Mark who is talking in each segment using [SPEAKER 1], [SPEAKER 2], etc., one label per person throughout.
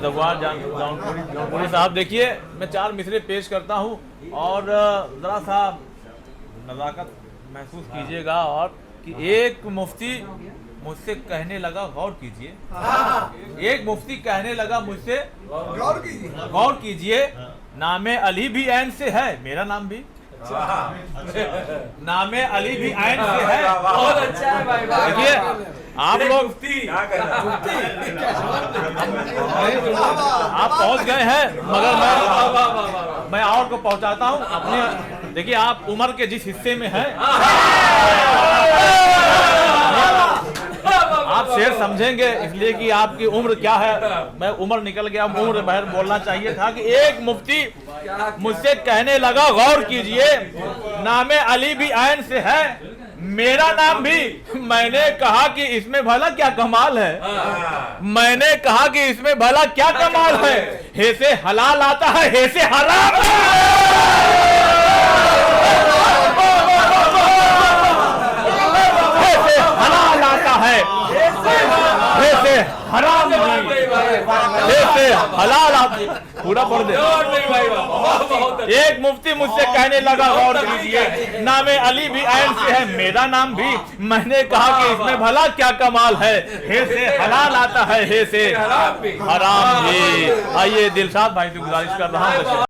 [SPEAKER 1] जवाहर जौनपुरी साहब, देखिए मैं 4 मिसरे पेश करता हूँ और ज़रा सा नज़ाकत महसूस कीजिएगा। और कि एक मुफ्ती मुझसे कहने लगा, गौर कीजिए, एक मुफ्ती कहने लगा मुझसे, गौर कीजिए, नामे अली भी ऐन से है, मेरा नाम भी नामे अली भी ऐन से है।
[SPEAKER 2] बहुत अच्छा है भाई।
[SPEAKER 1] देखिए आप लोग आप पहुंच गए हैं, मगर मैं और को पहुंचाता हूं अपने। देखिए आप उम्र के जिस हिस्से में हैं आप शेर समझेंगे, इसलिए कि आपकी उम्र क्या है। मैं उम्र निकल गया, उम्र बाहर बोलना चाहिए था। कि एक मुफ्ती मुझसे कहने लगा, गौर कीजिए, नामे अली भी ऐन से है, मेरा नाम भी। मैंने कहा कि इसमें भला क्या कमाल है, मैंने कहा कि इसमें भला क्या कमाल है। हे से हलाल आता है, हे से हराम, हे से हलाल आता है, हे से हराम, हे से हलाल आता। पूरा पढ़ दे। एक मुफ्ती मुझसे कहने लगा, गौर कीजिए, नामे अली भी ऐन से है, मेरा नाम भी। मैंने कहा कि इसमें भला क्या कमाल है। हे से हलाल आता है, हे से हराम भी। आइए दिलशाद भाई से गुजारिश कर रहा हूँ।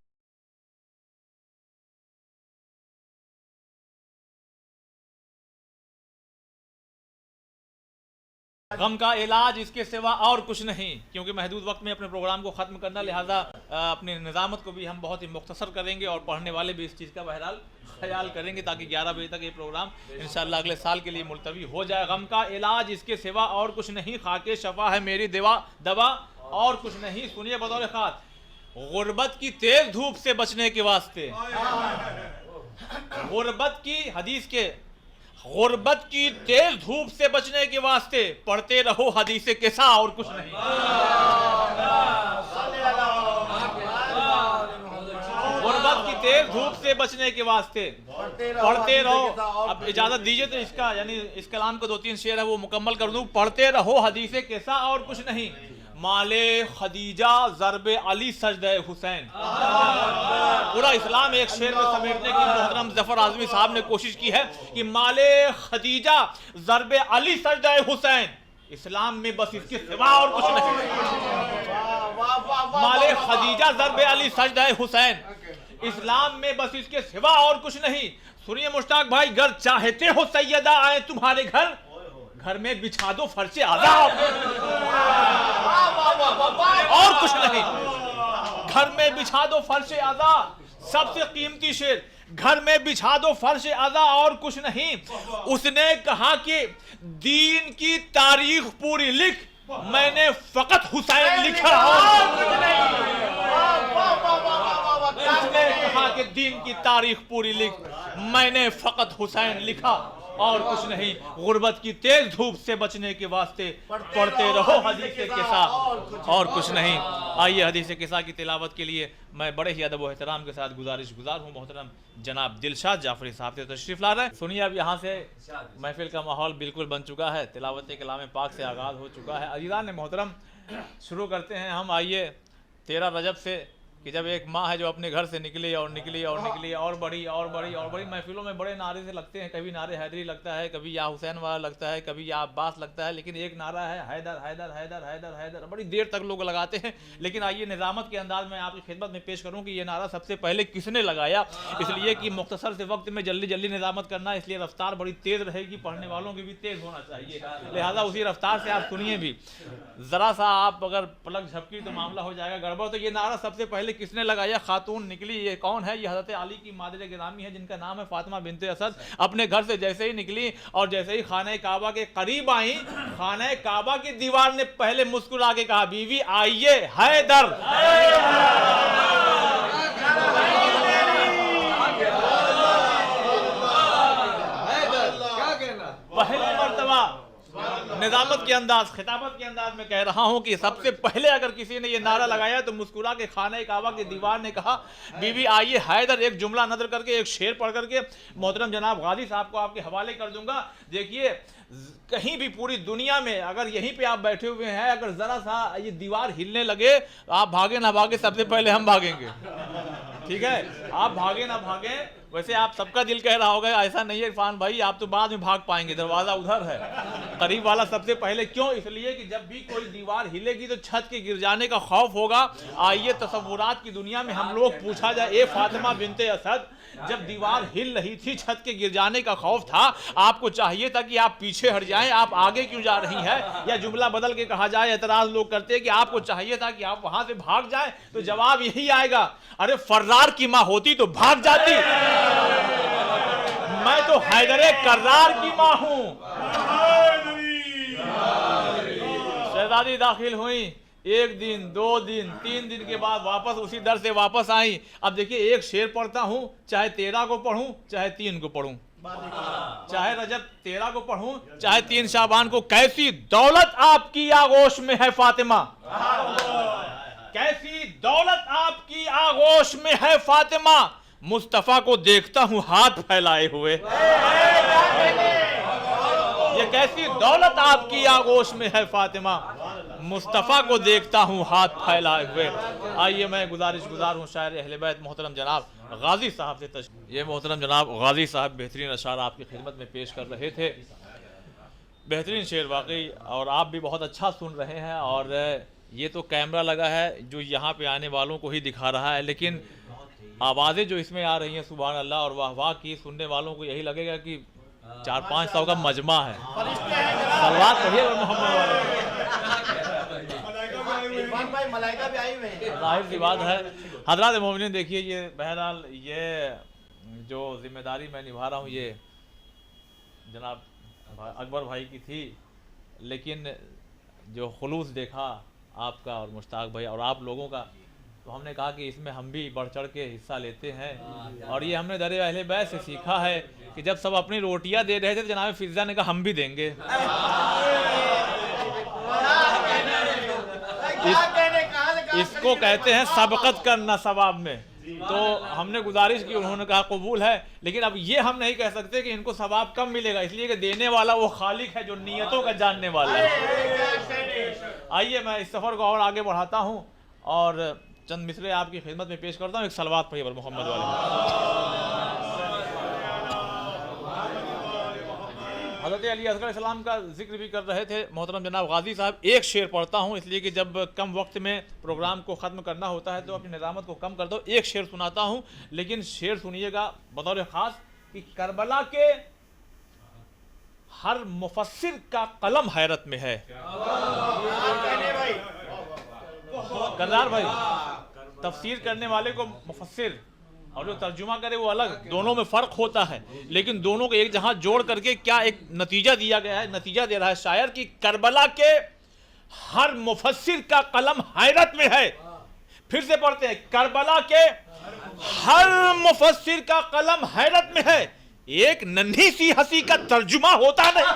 [SPEAKER 1] गम का इलाज इसके सिवा और कुछ नहीं, क्योंकि महदूद वक्त में अपने प्रोग्राम को ख़त्म करना, लिहाजा अपनी निज़ामत को भी हम बहुत ही मुख्तसर करेंगे और पढ़ने वाले भी इस चीज़ का बहरहाल ख्याल करेंगे ताकि 11 बजे तक ये प्रोग्राम इंशाअल्लाह अगले साल के लिए मुलतवी हो जाए। गम का इलाज इसके सिवा और कुछ नहीं, खाके शफा है मेरी दवा और कुछ नहीं। सुनिए बतौर ख़ास, गुर्बत की तेज़ धूप से बचने के वास्ते, गुर्बत की हदीस के, गुर्बत की तेज धूप से बचने के वास्ते पढ़ते रहो हदीसे किसा और कुछ नहीं। गुर्बत की तेज धूप से बचने के वास्ते पढ़ते रहो। अब इजाजत दीजिए तो इसका यानी इस कलाम को 2-3 शेर है वो मुकम्मल कर दूं। पढ़ते रहो हदीसे किसा और कुछ नहीं, माले खदीजा ज़रबे अली सजदे हुसैन। पूरा इस्लाम एक शेर में समेटने की मोहतरम जफर आजमी साहब ने कोशिश की है कि माले खदीजा ज़रबे अली सजदे हुसैन, इस्लाम में बस इसके सिवा और कुछ नहीं। माले खदीजा ज़रबे अली सजदे हुसैन, इस्लाम में बस इसके सिवा और कुछ नहीं। सुनिए मुश्ताक भाई, गर चाहते हो सैयदा आए तुम्हारे घर में बिछा दो फर्शे आज़ाद और कुछ नहीं। घर में बिछा दो फर्शे आज़ाद, सबसे कीमती शेर, घर में बिछा दो फर्शे आज़ाद और कुछ नहीं। उसने कहा कि दीन की तारीख पूरी लिख, मैंने फकत हुसैन लिखा और कुछ नहीं। उसने कहा कि दीन की तारीख पूरी लिख, मैंने फकत हुसैन लिखा और कुछ नहीं। गुर्बत की तेज धूप से बचने के वास्ते पढ़ते रहो हदीसे किसा और कुछ नहीं। आइए हदीसे किसा की तिलावत के लिए मैं बड़े ही अदब व एहतराम के साथ गुजारिशगुजार हूँ मोहतरम जनाब दिलशाद जाफरी साहब से तशरीफ़ ला रहे हैं। सुनिए अब यहाँ से महफिल का माहौल बिल्कुल बन चुका है, तिलावत कलाम पाक से आगाज़ हो चुका है। अज़ीज़ान मोहतरम शुरू करते हैं हम। आइए 13 रजब से कि जब एक माँ है जो अपने घर से निकली और निकली और निकली और बड़ी और बड़ी और बड़ी, महफिलों में बड़े नारे से लगते हैं, कभी नारे हैदरी लगता है, कभी या हुसैन वाला लगता है, कभी या अब्बास लगता है, लेकिन एक नारा है हैदर हैदर हैदर हैदर हैदर, बड़ी देर तक लोग लगाते हैं। लेकिन आइए निज़ामत के अंदाज में आपकी खिदमत में पेश करूँ कि ये नारा सबसे पहले किसने लगाया, इसलिए कि मुख्तसर से वक्त में जल्दी जल्दी निज़ामत करना, इसलिए रफ्तार बड़ी तेज़ रहेगी, पढ़ने वालों की भी तेज़ होना चाहिए, लिहाजा उसी रफ्तार से आप सुनिए भी। ज़रा सा आप अगर पलक झपकी तो मामला हो जाएगा गड़बड़। तो ये नारा सबसे पहले किसने लगाया, खातून निकली, ये कौन है, ये हज़रत अली की मादर गिरामी है जिनका नाम है फातिमा बिनते असद। अपने घर से जैसे ही निकली और जैसे ही खाने काबा के करीब आई, खाने काबा की दीवार ने पहले मुस्कुरा के कहा, बीवी आइए हैदर। पहली मर्तबा निजामत के अंदाज, खिताबत के अंदाज में कह रहा हूं कि सबसे पहले अगर किसी ने ये नारा लगाया तो मुस्कुरा के खाने काबा की दीवार ने कहा, बीवी आइए हैदर। एक जुमला नजर करके, एक शेर पढ़ करके मोहतरम जनाब गाजी साहब को आपके हवाले कर दूंगा। देखिए कहीं भी पूरी दुनिया में अगर यहीं पे आप बैठे हुए हैं, अगर जरा सा ये दीवार हिलने लगे, आप भागे ना भागे, सबसे पहले हम भागेंगे। ठीक है, आप भागे ना भागे। वैसे आप सबका दिल कह रहा होगा ऐसा नहीं है इरफान भाई, आप तो बाद में भाग पाएंगे, दरवाजा उधर है, करीब वाला सबसे पहले। क्यों? इसलिए कि जब भी कोई दीवार हिलेगी तो छत के गिर जाने का खौफ होगा। आइए तसव्वुरात की दुनिया में हम लोग पूछा जाए, ए फातिमा बिनते असद, जब दीवार हिल रही थी, छत के गिर जाने का खौफ था, आपको चाहिए था कि आप पीछे हट जाएं, आप आगे क्यों जा रही हैं? या जुमला बदल के कहा जाए, एतराज लोग करते हैं कि आपको चाहिए था कि आप वहां से भाग जाएं, तो जवाब यही आएगा, अरे फर्रार की मां होती तो भाग जाती, मैं तो हैदरे कर्रार की मां हूं। शहजादी दाखिल हुई, 1 दिन 2 दिन 3 दिन के बाद वापस उसी दर से वापस आई। अब देखिए, एक शेर पढ़ता हूं, चाहे 13 को पढ़ूं चाहे 3 को पढ़ूं, चाहे रजब 13 को पढ़ूं चाहे 3 शाबान को। कैसी दौलत आपकी आगोश में है फातिमा, कैसी दौलत आपकी आगोश में है फातिमा, मुस्तफा को देखता हूं हाथ फैलाए हुए। ये कैसी दौलत आपकी आगोश में है फातिमा, मुस्तफ़ा को देखता हूँ हाथ फैलाए हुए। आइए मैं गुजार हूँ शायर अहले बैत मोहतरम जनाब गाजी साहब से। ये मोहतरम जनाब गाजी साहब बेहतरीन अशार आपकी खिदमत में पेश कर रहे थे, बेहतरीन शेर वाकई, और आप भी बहुत अच्छा सुन रहे हैं। और ये तो कैमरा लगा है जो यहाँ पे आने वालों को ही दिखा रहा है, लेकिन आवाज़ें जो इसमें आ रही हैं सुभान अल्लाह और वाह वाह की, सुनने वालों को यही लगेगा कि 400-500 का मजमा है। सलवात पढ़िए मोहम्मद वाले,
[SPEAKER 2] मलाइका भी आई हुई है,
[SPEAKER 1] जाहिर सी बात है। हज़रात मोमिनीन, देखिए ये बहरहाल ये जो जिम्मेदारी मैं निभा रहा हूँ ये जनाब अकबर भाई की थी, लेकिन जो खुलूस देखा आपका और मुश्ताक भाई और आप लोगों का, तो हमने कहा कि इसमें हम भी बढ़ चढ़ के हिस्सा लेते हैं। और ये हमने दर अहले बैत से सीखा है कि जब सब अपनी रोटियां दे रहे थे तो जनाब फिजा ने कहा हम भी देंगे। इसको कहते हैं सबकत करना सवाब में। तो हमने गुजारिश की, उन्होंने कहा कबूल है, लेकिन अब ये हम नहीं कह सकते कि इनको सवाब कम मिलेगा, इसलिए कि देने वाला वो खालिक है जो नियतों का जानने वाला है। आइए मैं इस सफ़र को और आगे बढ़ाता हूँ और चंद मिसरे आपकी खिदमत में पेश करता हूँ। एक सलवात पढ़िए बर मोहम्मद वाले। हज़रत अली अस्ग़र सलाम का जिक्र भी कर रहे थे मोहतरम जनाब गाजी साहब। एक शेर पढ़ता हूँ इसलिए कि जब कम वक्त में प्रोग्राम को ख़त्म करना होता है तो अपनी निज़ामत को कम कर दो। एक शेर सुनाता हूँ, लेकिन शेर सुनिएगा बतौर ख़ास कि करबला के हर मुफस्सिर का कलम हैरत में है। करदार भाई, तफसीर करने वाले को मुफस्सिर और जो तर्जुमा करे वो अलग, दोनों में फ़र्क होता है, लेकिन दोनों को एक जहां जोड़ करके क्या एक नतीजा दिया गया है, नतीजा दे रहा है शायर कि करबला के हर मुफस्सिर का कलम हैरत में है। फिर से पढ़ते हैं, करबला के हर मुफस्सिर का कलम हैरत में है, एक नन्ही सी हंसी का तर्जुमा होता नहीं।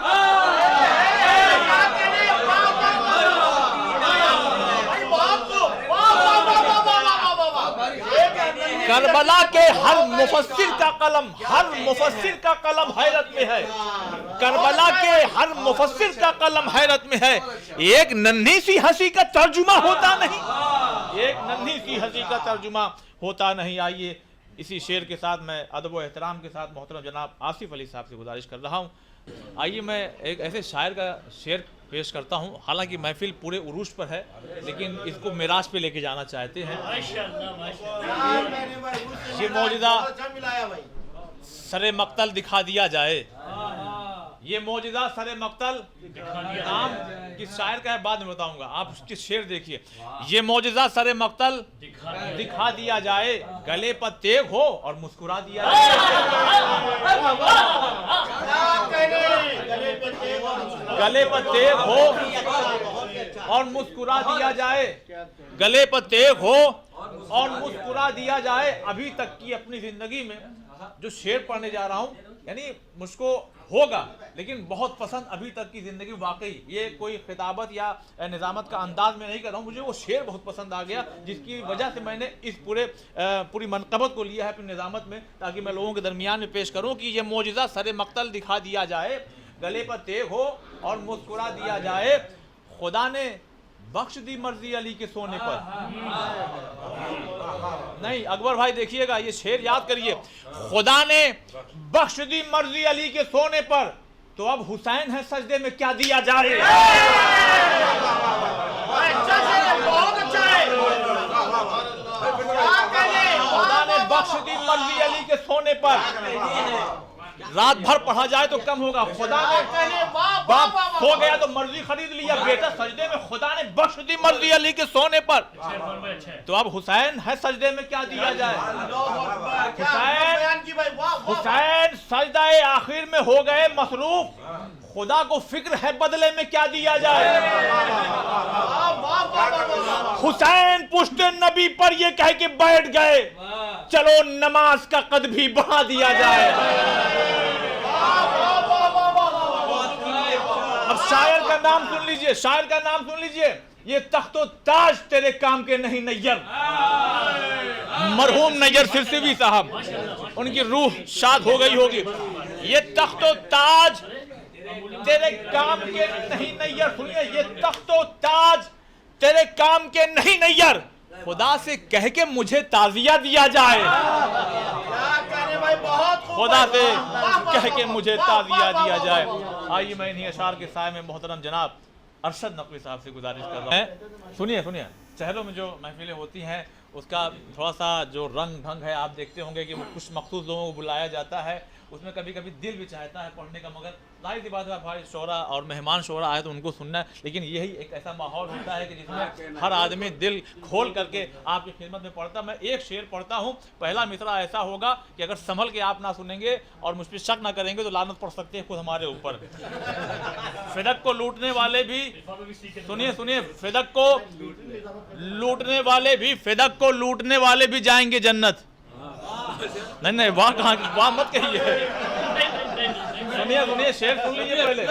[SPEAKER 1] करबला के हर मुफस्सिर का कलम, हर मुफस्सिर का कलम हैरत में है। करबला के हर मुफस्सिर का कलम हैरत में है, एक नन्ही सी हंसी का तर्जुमा होता नहीं, एक नन्ही सी हंसी का तर्जुमा होता नहीं। आइए इसी शेर के साथ मैं अदब व एहतराम के साथ मोहतरम जनाब आसिफ अली साहब से गुजारिश कर रहा हूँ, आइए मैं एक ऐसे शायर का शेर पेश करता हूँ। हालांकि महफिल पूरे उरूज पर है, लेकिन इसको मिराज पे लेके जाना चाहते हैं। ये मौजूदा सरे मक्तल दिखा दिया जाए, ये मौजूदा सरे मक्तल नाम किस शायर का है बाद में बताऊंगा, आप उसके शेर देखिए। ये मौजूदा सरे मक्तल दिखा दिया जाए, गले पर तेग हो और मुस्कुरा दिया जाए, गले पर तेग हो और मुस्कुरा दिया जाए, गले पर तेग हो और मुस्कुरा दिया जाए। अभी तक की अपनी जिंदगी में जो शेर पढ़ने जा रहा हूँ, यानी मुझको होगा लेकिन बहुत पसंद अभी तक की जिंदगी, वाकई ये कोई खिताबत या निज़ामत का अंदाज में नहीं कर रहा हूँ, मुझे वो शेर बहुत पसंद आ गया, जिसकी वजह से मैंने इस पूरी मनक़बत को लिया है अपनी निज़ामत में, ताकि मैं लोगों के दरमियान में पेश करूँ कि ये मौजज़ा सरे मक्तल दिखा दिया जाए, गले पर तेग हो और मुस्कुरा दिया जाए, खुदा ने बख्श दी मर्जी अली के सोने पर। नहीं अकबर भाई देखिएगा, ये शेर याद करिए, खुदा ने बख्श दी मर्जी अली के सोने पर, तो अब हुसैन है सजदे में क्या दिया जाए।
[SPEAKER 2] अच्छा है, बहुत अच्छा है।
[SPEAKER 1] खुदा ने बख्श दी मर्जी अली के सोने पर, रात भर पढ़ा जाए तो कम होगा। खुदा ने बाप सो गया तो मर्जी खरीद लिया, बेटा सजदे में, खुदा ने बख्श दी मर्जी अली के सोने पर, तो अब हुसैन है सजदे में क्या दिया जाए। हुसैन सजदाए आखिर में हो गए मसरूफ, खुदा को फिक्र है बदले में क्या दिया जाए। हुसैन पुश्ते नबी पर ये कह के बैठ गए, चलो नमाज का कद भी बढ़ा दिया जाए। अब शायर का नाम सुन लीजिए, शायर का नाम सुन लीजिए, ये तख्तो ताज तेरे काम के नहीं नैयर। मरहूम नैयर सिरसिवी साहब, उनकी रूह शाद हो गई होगी। ये तख्तो ताज तेरे काम के नहीं नैयर, सुनिए, ये तख्तो ताज तेरे काम के नहीं नैयर, खुदा से कह के मुझे ताजिया दिया जाए। खुदा से कह के मुझे ताजिया दिया जाए। आइए मैं इन्हीं अशार के साए में मोहतरम जनाब अरशद नकवी साहब से गुजारिश कर रहा हूँ। सुनिए सुनिए, शहरों में जो महफिलें होती हैं उसका थोड़ा सा जो रंग ढंग है, आप देखते होंगे कि कुछ मखसूस लोगों को बुलाया जाता है, उसमें कभी कभी दिल भी चाहता है पढ़ने का, मगर जाहिर सी बात है भाई शोरा और मेहमान शोरा आए तो उनको सुनना है, लेकिन यही एक ऐसा माहौल होता है कि जिसमें हर आदमी दिल खोल करके आपकी खिदमत में पढ़ता। मैं एक शेर पढ़ता हूँ, पहला मिसरा ऐसा होगा कि अगर संभल के आप ना सुनेंगे और मुझ पर शक ना करेंगे तो लानत पड़ सकती है खुद हमारे ऊपर। फिदक को लूटने वाले भी, सुनिए सुनिए, फिदक को लूटने वाले भी, फिदक को लूटने वाले भी जाएंगे जन्नत। नहीं नहीं, वाह कहाँ, वाह मत कहिए, सुनिए सुनिए, शेर सुन लीजिए पहले।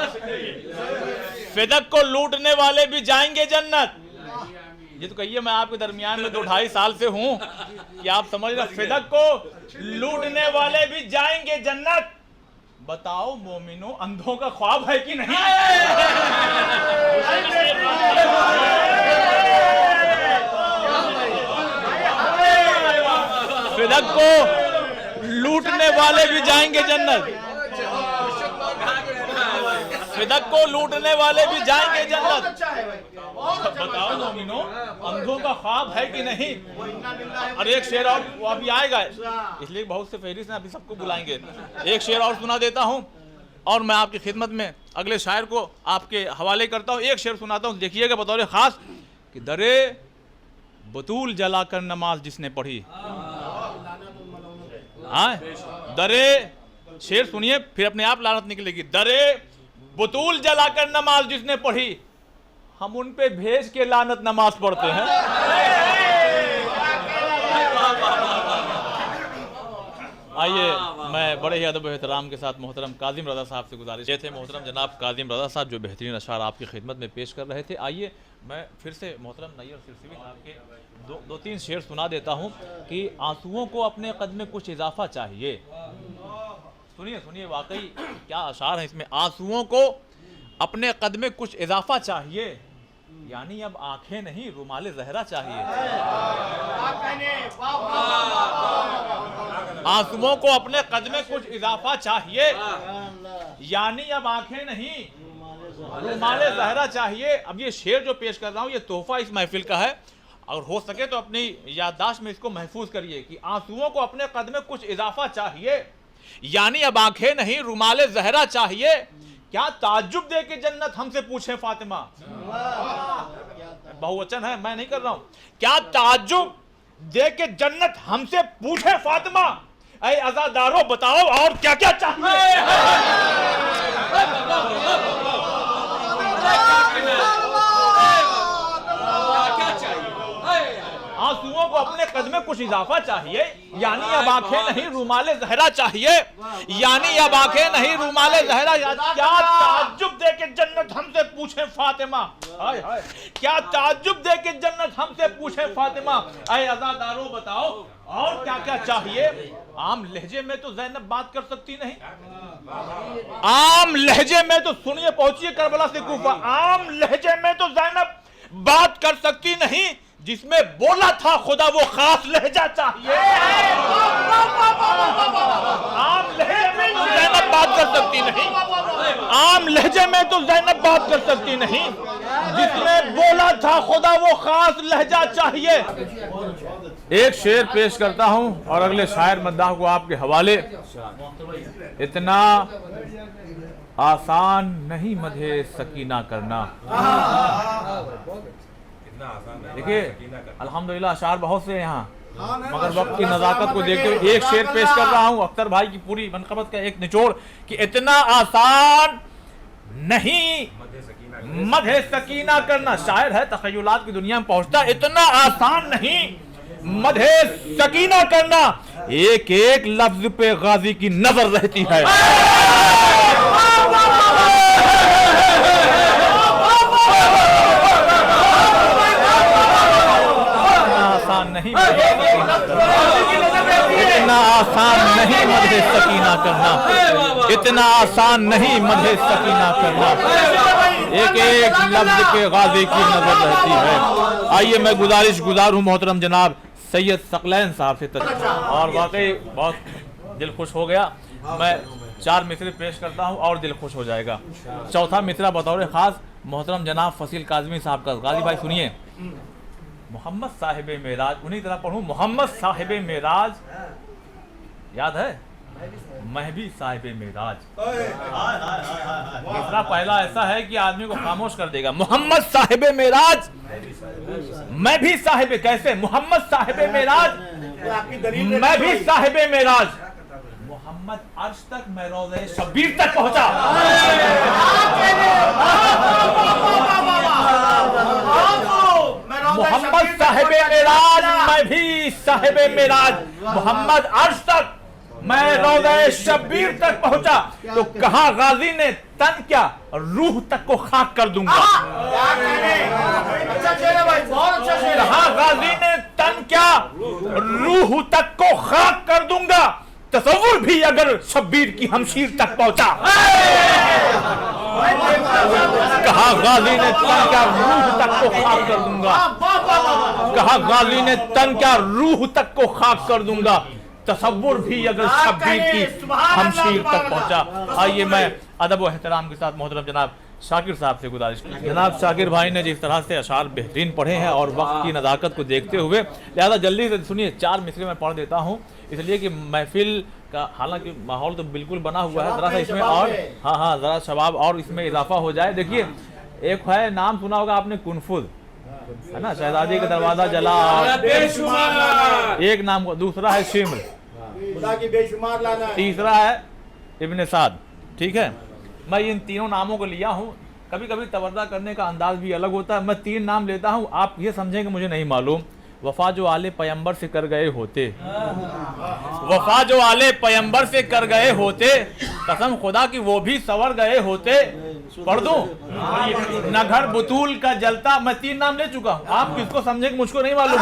[SPEAKER 1] फिदक को लूटने वाले भी जाएंगे जन्नत। ये तो कहिए मैं आपके दरमियान में 2-2.5 साल से हूं कि आप समझ रहे, फिदक को लूटने वाले भी जाएंगे जन्नत। बताओ मोमिनो, अंधों का ख्वाब है कि नहीं। फिदक को लूटने वाले भी जाएंगे जन्नत। फिदक को लूटने वाले भी जाएंगे जन्नत। बताओ मोमिनो, अंधों का ख्वाब है कि नहीं। और एक शेर और, वो अभी आएगा इसलिए बहुत से फहरिस्त हैं, अभी सबको बुलाएंगे। एक शेर और सुना देता हूं और मैं आपकी खिदमत में अगले शायर को आपके हवाले करता हूं। एक शेर सुनाता हूं, देखिएगा बतौर खास कि दरे बतूल जलाकर नमाज जिसने पढ़ी। हाँ, दरे, शेर सुनिए फिर अपने आप लानत निकलेगी। दरे बतूल जलाकर नमाज जिसने पढ़ी, हम उन पे भेज के लानत नमाज पढ़ते हैं। आइए मैं बड़े ही अदब एहतराम के साथ मोहतरम काजिम रज़ा साहब से गुजारिश, ये थे मोहतरम जनाब काजिम रज़ा साहब जो बेहतरीन अशार आपकी खिदमत में पेश कर रहे थे। आइए मैं फिर से मोहतरम नैयर सिरसिवी साहब के दो तीन शेर सुना देता हूँ कि आंसुओं को अपने कद में कुछ इजाफा चाहिए। सुनिए सुनिए, वाकई क्या अशार है इसमें। आंसुओं को अपने कद में कुछ इजाफा चाहिए, यानी अब आंखें नहीं रुमाले ज़हरा चाहिए। आंसुओं को अपने कद में कुछ इजाफा चाहिए, यानी अब आंखें नहीं रुमाले ज़हरा चाहिए। अब ये शेर जो पेश कर रहा हूँ ये तोहफा इस महफिल का है, और हो सके तो अपनी याददाश्त में इसको महफूज करिए कि आंसुओं को अपने कद में कुछ इजाफा चाहिए, यानी अब आंखें नहीं रुमाले ज़हरा चाहिए। क्या ताज्जुब दे के जन्नत हमसे पूछे फातिमा। बहुवचन है, मैं नहीं कर रहा हूं। क्या ताज्जुब दे के जन्नत हमसे पूछे फातिमा, ऐ अज़ादारो बताओ और क्या क्या चाहिए। आंसुओं को अपने कद में कुछ इजाफा चाहिए, यानी अब आंखें नहीं रुमाले ज़हरा चाहिए, यानी अब आंखें नहीं रुमाले ज़हरा। क्या ताज्जुब दे के जन्नत हमसे पूछे फातिमा, हाय हाय, क्या ताज्जुब दे के जन्नत हमसे पूछे फातिमा, ऐ अज़ादारो बताओ और क्या क्या चाहिए। आम लहजे में तो ज़ैनब बात कर सकती नहीं, आम लहजे में तो सुनिए, पहुंचिए करबला से कूफा, आम लहजे में तो ज़ैनब बात कर सकती नहीं, जिसमें बोला था खुदा वो खास लहजा चाहिए। आम लहजे में तो ज़ैनब बात कर सकती नहीं, आम लहजे में तो ज़ैनब बात कर सकती नहीं, जिसमें बोला था खुदा वो खास लहजा चाहिए। एक शेर पेश करता हूं और अगले शायर मद्दाह को आपके हवाले। इतना आसान नहीं मधे सकीना करना। देखिए अल्हम्दुलिल्लाह अशार बहुत से यहाँ, मगर वक्त की नज़ाकत को देखते हुए एक शेर पेश कर रहा हूँ, अख्तर भाई की पूरी मनक़बत का एक निचोड़, कि इतना आसान नहीं मधे सकीना करना। शायर है, तख़य्युलात की दुनिया में पहुंचता, इतना आसान नहीं मधे सकीना करना, एक एक लफ्ज पे गाजी की नजर रहती है। आसान नहीं, इतना आसान नहीं मधे सकीना करना, इतना आसान नहीं मधे सकीना करना, एक एक लफ्ज पे गाजी की नजर रहती है। आइए मैं गुजारूं मोहतरम जनाब सैयद सकलैन साहब से और वाकई बहुत दिल खुश हो गया। मैं 4 मिसरे पेश करता हूं और दिल खुश हो जाएगा। चौथा मिसरा बतौर खास मोहतरम जनाब फसील काज़मी साहब का। गाजी भाई सुनिए, मोहम्मद साहिब मेराज, उन्हीं तरह पढ़ूं, मोहम्मद साहिब मेराज, याद है मैं भी साहिब मेराज। दूसरा पहला ऐसा है कि आदमी को खामोश कर देगा। मोहम्मद साहिब मेराज, मैं भी साहिब, कैसे मोहम्मद साहिब मेराज, मैं भी साहिब मेराज, मोहम्मद अर्श तक, मैं रोज़े शब्बीर तक पहुंचा। मोहम्मद साहिब मेराज, मैं भी साहिब मेराज, मोहम्मद अर्श तक, मैं रोज़े शब्बीर तक पहुंचा। तो कहा गाजी ने तन क्या रूह तक को खाक कर दूंगा। कहा गाजी ने तन क्या रूह तक को खाक कर दूंगा, तसव्वुर भी अगर शब्बीर की हमशीर तक पहुंचा। कहा गाजी ने तन क्या रूह तक को खाक कर दूंगा, कहा गाजी ने तन क्या रूह तक को खाक कर दूंगा, तसव्वुर भी अगर शब्बीर की हमशीर तक पहुंचा। आइए मैं अदब व एहतराम के साथ मोहतरम जनाब शाकिर साहब से गुजारिश की। जनाब शाकिर भाई ने जिस तरह से अशार बेहतरीन पढ़े हैं और वक्त की नज़ाकत को देखते हुए, लिहाजा जल्दी से सुनिए 4 मिसरे में पढ़ देता हूँ, इसलिए कि महफिल का हालांकि माहौल तो बिल्कुल बना हुआ है, ज़रा सा इसमें और हाँ ज़रा शबाब और इसमें इजाफा हो जाए। देखिए एक है, नाम सुना होगा आपने, कुनफुज, है ना, शहजादी का दरवाजा जला, एक नाम, दूसरा है शिम्र, तीसरा है इब्न साद। ठीक है, मैं इन तीनों नामों को लिया हूँ। कभी कभी तवज्जो करने का अंदाज भी अलग होता है। मैं 3 नाम लेता हूँ, आप ये समझेंगे मुझे नहीं मालूम। वफा जो आले पैगंबर से कर गए होते, वफा जो आले पैगंबर से कर गए होते, कसम खुदा की वो भी सवर गए होते। पढ़ दूं, न घर बुतूल का जलता, मैं 3 नाम ले चुका हूँ, आप किसको समझेंगे मुझको नहीं मालूम।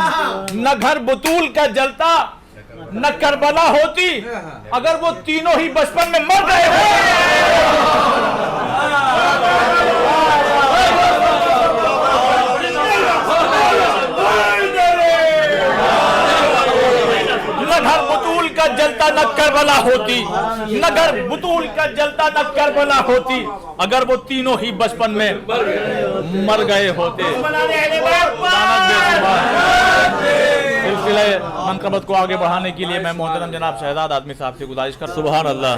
[SPEAKER 1] न घर बुतूल का जलता, न करबला होती, अगर वो तीनों ही बचपन में मर गए हो। न घर बुतूल का जलता न करबला होती, न घर बुतूल का जलता न करबला होती, अगर वो तीनों ही बचपन में मर गए होते। सिलसिले मनक़बत को आगे बढ़ाने के लिए मैं मोहतरम जनाब शहजाद आदमी साहब से गुजारिश कर, सुबहान अल्लाह,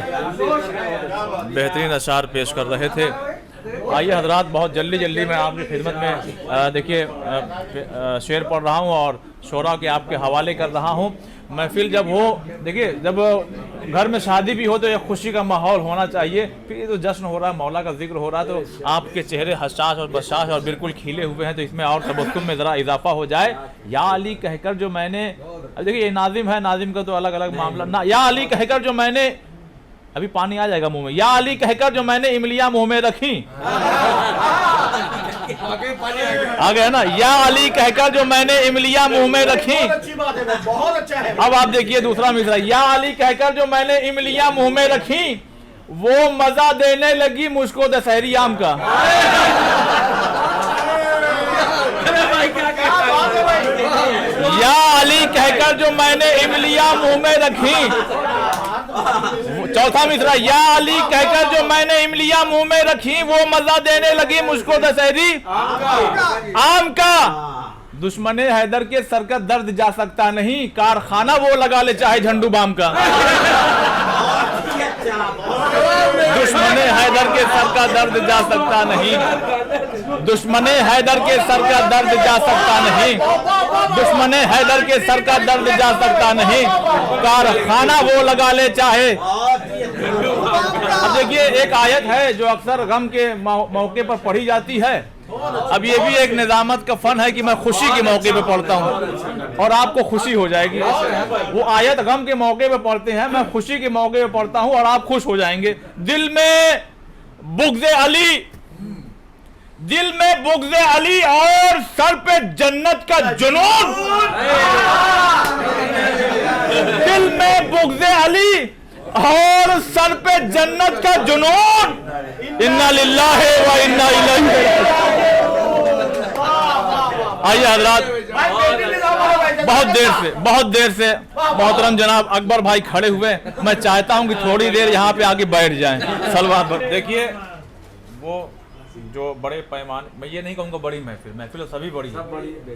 [SPEAKER 1] बेहतरीन अशार पेश कर रहे थे। आइए हजरात, बहुत जल्दी मैं आपकी खिदमत में देखिए शेर पढ़ रहा हूँ और शोरा के आपके हवाले कर रहा हूँ। महफिल जब हो, देखिए जब घर में शादी भी हो तो एक खुशी का माहौल होना चाहिए। फिर ये तो जश्न हो रहा है, मौला का जिक्र हो रहा है, तो आपके चेहरे हसास और बशाश और बिल्कुल खिले हुए हैं, तो इसमें और तबस्सुम में ज़रा इजाफा हो जाए। या अली कहकर जो मैंने, देखिए ये नाजिम है, नाजिम का तो अलग अलग मामला ना। या अली कहकर जो मैंने, अभी पानी आ जाएगा मुंह में, या अली कहकर जो मैंने इमलियां मुंह में रखी, आ गया ना, या अली कहकर जो मैंने इमलियां मुंह में रखी।
[SPEAKER 2] बहुत अच्छा है।
[SPEAKER 1] अब आप देखिए दूसरा मिसरा, या अली कहकर जो मैंने इमलियां मुंह में रखी, वो मजा देने लगी मुझको दशहरी आम का। या अली कहकर जो मैंने इमलियां मुंह में रखी, चौथा मिसरा, या अली कहकर जो मैंने इमलियां मुंह में रखी, वो मजा देने लगी मुझको दशहरी आम का। दुश्मने हैदर के सर का दर्द जा सकता नहीं, कारखाना वो लगा ले चाहे झंडू बाम का। दुश्मने हैदर के सर का दर्द जा सकता नहीं, दुश्मने हैदर के सर का दर्द जा सकता नहीं, दुश्मने हैदर के सर का दर्द जा सकता नहीं, कारखाना वो लगा ले चाहे। अब देखिए, एक आयत है जो अक्सर गम के मौके पर पढ़ी जाती है। अब ये भी एक निजामत का फन है कि मैं खुशी के मौके पे पढ़ता हूँ और आपको खुशी हो जाएगी। वो आयत गम के मौके पे पढ़ते हैं, मैं खुशी के मौके पे पढ़ता हूँ और आप खुश हो जाएंगे। दिल में बुग़्ज़े अली, दिल में बुग़्ज़े अली और सर पे जन्नत का जुनून। दिल में बुग़्ज़े अली और सर पे जन्नत का जुनून। इन्ना लिल्लाहि व इन्ना इलैहि। आइए हजरात, बहुत देर से मोहतरम जनाब अकबर भाई खड़े हुए, मैं चाहता हूं कि थोड़ी देर यहाँ पे आके बैठ जाएं। सलवात पर देखिए, वो जो बड़े पैमाने, मैं ये नहीं कहूँगा बड़ी महफिल तो सभी बड़ी है,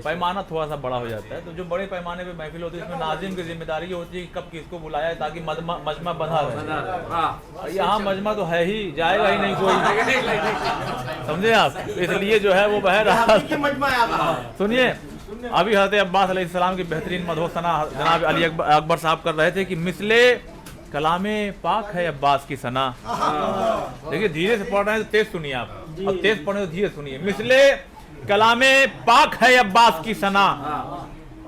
[SPEAKER 1] पैमाना थोड़ा सा बड़ा हो जाता है। तो जो बड़े पैमाने पे महफिल होती है, इसमें नाजिम की जिम्मेदारी होती है कि कब किसको बुलाया है ताकि मजमा बंधा रहे। यहाँ मजमा तो है ही, जाएगा ही नहीं कोई, समझे आप। इसलिए जो है वो बह रहा। सुनिए, अभी हज़रत अब्बास अलैहिस्सलाम की बेहतरीन मदहोसना जनाब अली अकबर साहब कर रहे थे कि मिसले कलामे पाक है अब्बास की सना। देखिए, धीरे से पढ़ रहे हैं तो तेज सुनिए आप, और तेज पढ़े तो धीरे सुनिए। मिसले कलामे पाक है अब्बास की सना,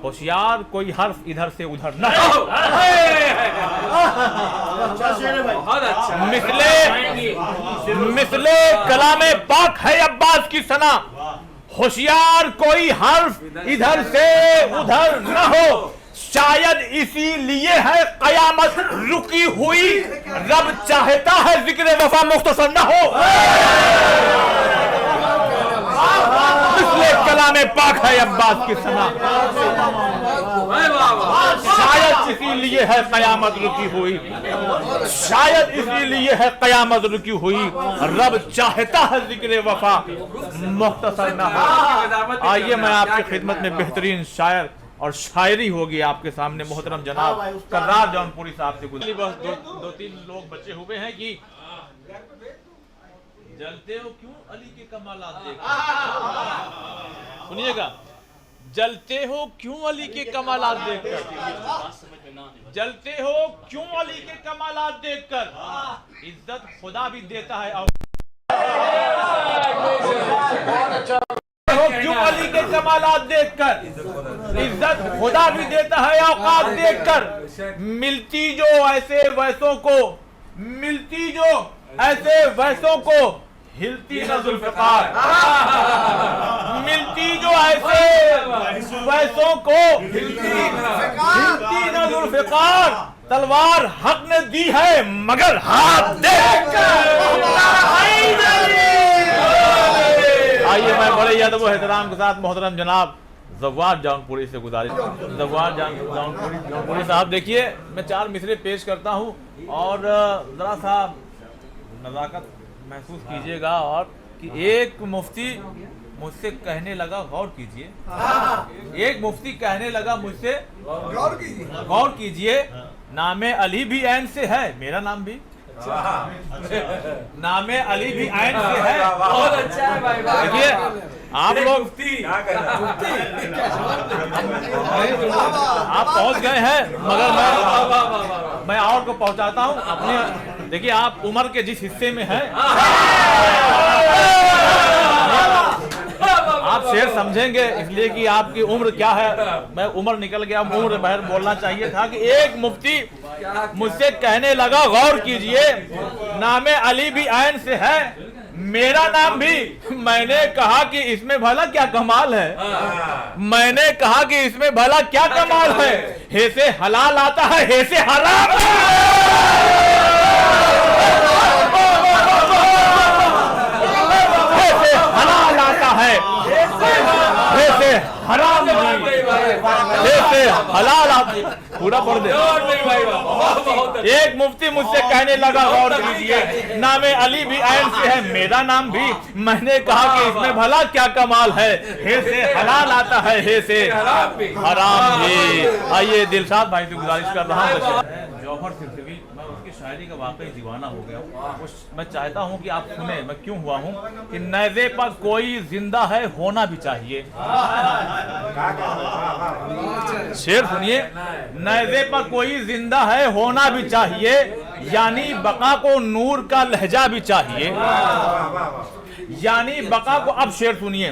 [SPEAKER 1] होशियार कोई हर्फ इधर से उधर न हो। मिसले कलामे पाक है अब्बास की सना, होशियार कोई हर्फ इधर से उधर न हो। शायद इसीलिए है कयामत रुकी हुई, रब चाहता है जिक्र वफा मुख्तसर न हो। इसलिए कलामे पाक है अब्बास की सना, शायद इसीलिए है कयामत रुकी हुई, शायद इसीलिए है कयामत रुकी हुई, रब चाहता है जिक्र वफा मुख्तसर न हो। आइए, मैं आपकी खिदमत में बेहतरीन शायर और शायरी होगी आपके सामने मोहतरम जनाब कर्रार जौनपुरी साहब से गुजरी। बस दो तीन लोग बचे हुए हैं कि जलते हो क्यों अली के कमालात देखकर। सुनिएगा, जलते हो क्यों अली के कमालात देखकर, जलते हो क्यों अली के कमालात देखकर, इज्जत खुदा भी देता है और क्यों अली के कमालात देखकर, इज्जत खुदा भी देता है औकात देखकर। मिलती जो ऐसे वैसों को, मिलती जो ऐसे वैसों को, हिलती न जुल्फ़िकार। मिलती जो ऐसे वैसों को, हिलती न जुल्फ़िकार। तलवार हक ने दी है मगर हाथ देखकर। आइए, मैं बड़े अदब और एहतराम के साथ मोहतरम जनाब जव्वाद जौनपुरी से गुजारिश, जव्वाद जौनपुरी साहब, देखिए मैं 4 मिसरे पेश करता हूँ और ज़रा सा नज़ाकत महसूस कीजिएगा। और कि एक मुफ्ती मुझसे कहने लगा, गौर कीजिए, एक मुफ्ती कहने लगा मुझसे, गौर कीजिए, नामे अली भी ऐन से है, मेरा नाम भी नामे अली भी ऐन से है। बहुत अच्छा है भाई। देखिए, आप लोग आप पहुंच गए हैं, मगर मैं और को पहुंचाता हूं अपने। देखिए, आप उम्र के जिस हिस्से में हैं, आप शेर समझेंगे, इसलिए कि आपकी उम्र क्या है। मैं उम्र निकल गया, उम्र बाहर बोलना चाहिए था कि एक मुफ्ती मुझसे कहने लगा, गौर कीजिए, नामे अली भी ऐन से है, मेरा नाम भी। मैंने कहा कि इसमें भला क्या कमाल है, मैंने कहा कि इसमें भला क्या कमाल है। हे से हलाल आता है, हे से हराम। हराम भी, हे से हलाल आती, पूरा पढ़ दे। एक मुफ्ती मुझसे कहने लगा, गौर कीजिए, नाम अली भी ऐन से है, मेरा नाम भी। मैंने कहा कि इसमें भला क्या कमाल है, हे से हलाल आता है, हे से हराम भी। आइए दिलशाद भाई से गुजारिश कर रहा हूँ, जौहर सिलसिली, मैं उसकी शायरी का वाकई दीवाना हो गया हूँ। मैं चाहता हूँ कि आप सुने मैं क्यों हुआ हूँ कि नैज़े पर कोई जिंदा है होना भी चाहिए। शेर सुनिए, नैज़े पर कोई जिंदा है होना भी चाहिए, यानी बका को नूर का लहजा भी चाहिए, यानी बका को। अब शेर सुनिए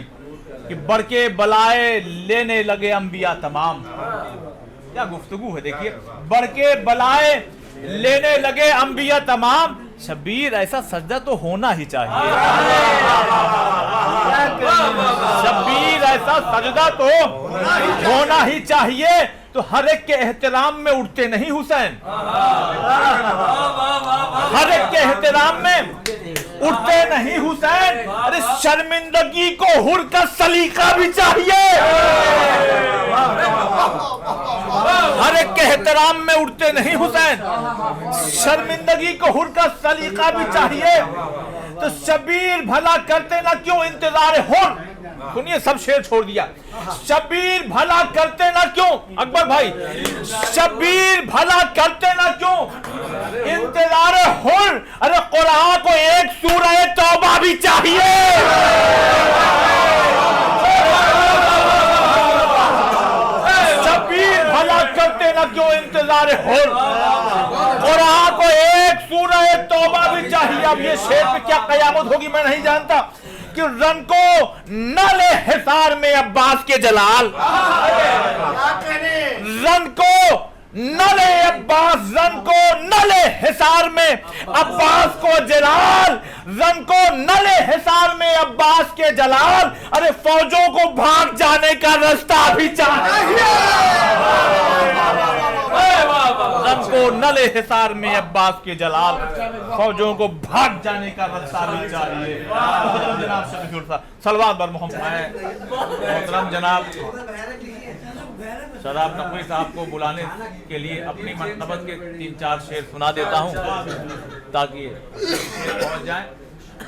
[SPEAKER 1] कि बरके बलाए लेने लगे अंबिया तमाम, क्या गुफ्तगू है देखिए। बरके बलाए लेने लगे अंबिया तमाम, शबीर ऐसा सजदा तो होना ही चाहिए, शबीर ऐसा सजदा तो होना ही चाहिए। तो हर एक के एहतराम में उठते नहीं हुसैन, हर एक के एहतराम में उठते नहीं हुसैन। अरे शर्मिंदगी को हुर का सलीका भी चाहिए, हर एक के एहतराम में उठते नहीं हुसैन, शर्मिंदगी को हुर का सलीका भी चाहिए। तो शबीर भला करते ना क्यों इंतजार हुर, सुनिए सब शेर छोड़ दिया। शबीर भला करते ना क्यों, अकबर भाई, शबीर भला करते ना क्यों इंतजार हुर। अरे कुरान को एक सूरह तौबा भी चाहिए, शबीर भला करते ना क्यों इंतजार हुर, कुरान को एक सूरह तौबा भी चाहिए। अब ये शेर पे क्या कयामत होगी मैं नहीं जानता कि रन को न ले हिसार में अब्बास के जलाल, रन को न ले अब्बास, रन को न ले हिसार में अब्बास को जलाल, रन को न ले हिसार में अब्बास के जलाल। अरे फौजों को भाग जाने का रास्ता भी चाहिए, रन को न ले हिसार में अब्बास के जलाल, फौजों को भाग जाने का रास्ता भी चाहिए। जनाब शफीकुर साहब सलवात बर मोहम्मद जनाब शराब नकवी साहब को बुलाने के लिए अपनी मनकबत के 3-4 शेर सुना देता हूँ ताकि पहुंच जाए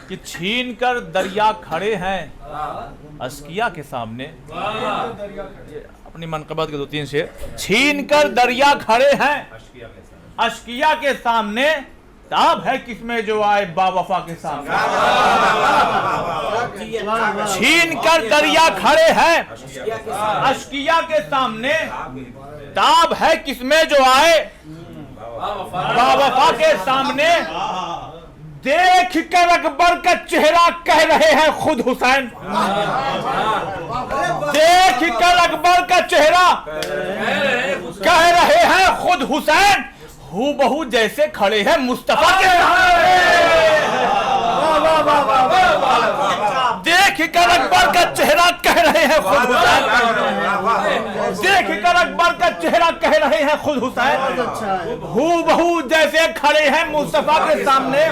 [SPEAKER 1] कि छीन कर दरिया खड़े हैं अस्किया के सामने। अपनी मनकबत के 2-3 शेर। छीन कर दरिया खड़े हैं अस्किया के सामने, ताब है किसमें जो आए बावफा के सामने। छीन कर दरिया खड़े हैं अस्किया के सामने, ताब है किसमें जो आए बावफा के सामने। देख कर अकबर का चेहरा कह रहे हैं खुद हुसैन, देख कर अकबर का चेहरा कह रहे हैं खुद हुसैन, हूबहू जैसे खड़े हैं मुस्तफा के देख कर अकबर का चेहरा कह रहे हैं खुद हुसैन, देख कर अकबर का चेहरा कह रहे हैं खुद हुसैन, हूबहू जैसे खड़े हैं मुस्तफा के सामने।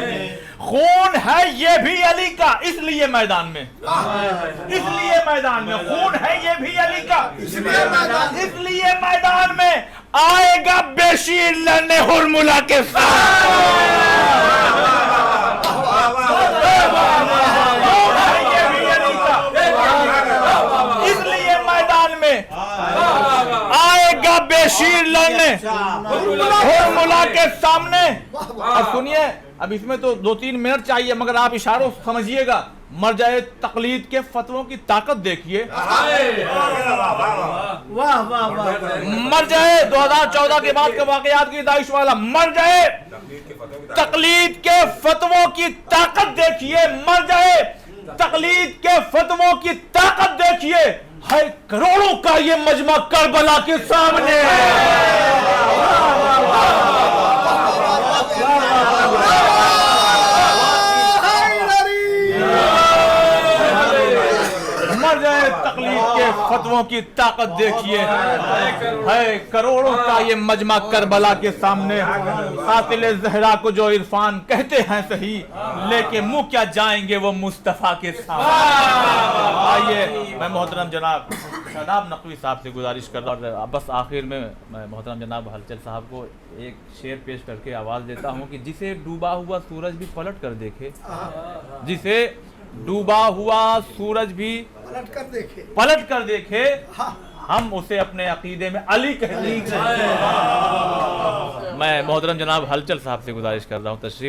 [SPEAKER 1] खून है ये भी अली का इसलिए मैदान में, इसलिए मैदान में खून है ये भी अली का इसलिए मैदान में आएगा बेशीर लड़ने हुरमुला के साथ। इसलिए मैदान में आएगा बेशीर लड़ने हुरमुला के सामने। अब सुनिए, अब इसमें तो 2-3 मिनट चाहिए मगर आप इशारों समझिएगा। मर जाए तकलीद के फतवों की ताकत देखिए,
[SPEAKER 2] वाह वाह वाह।
[SPEAKER 1] मर जाए 2014 के बाद के वाकयात की दाइश वाला, मर जाए तकलीद के फतवों की ताकत देखिए, मर जाए तकलीद के फतवों की ताकत देखिए। है करोड़ों का ये मजमा करबला के सामने मर जाए तकलीफ के फतवों तत्वों की ताकत देखिए, है करोड़ों का ये मजमा करबला के सामने। कातिल जहरा को जो इरफान कहते हैं सही, लेके मुंह क्या जाएंगे वो मुस्तफा के सामने। आइए मैं मोहतरम जनाब शादाब नकवी साहब से गुजारिश कर रहा हूँ, और बस आखिर में मैं मोहतरम जनाब हलचल साहब को एक शेर पेश करके आवाज़ देता हूँ कि जिसे डूबा हुआ सूरज भी पलट कर देखे, जिसे डूबा हुआ सूरज भी पलट कर देखे, हम उसे अपने अकीदे में अली कहते हैं। मैं मोहतरम जनाब हलचल साहब से गुजारिश कर रहा हूँ तशरीफ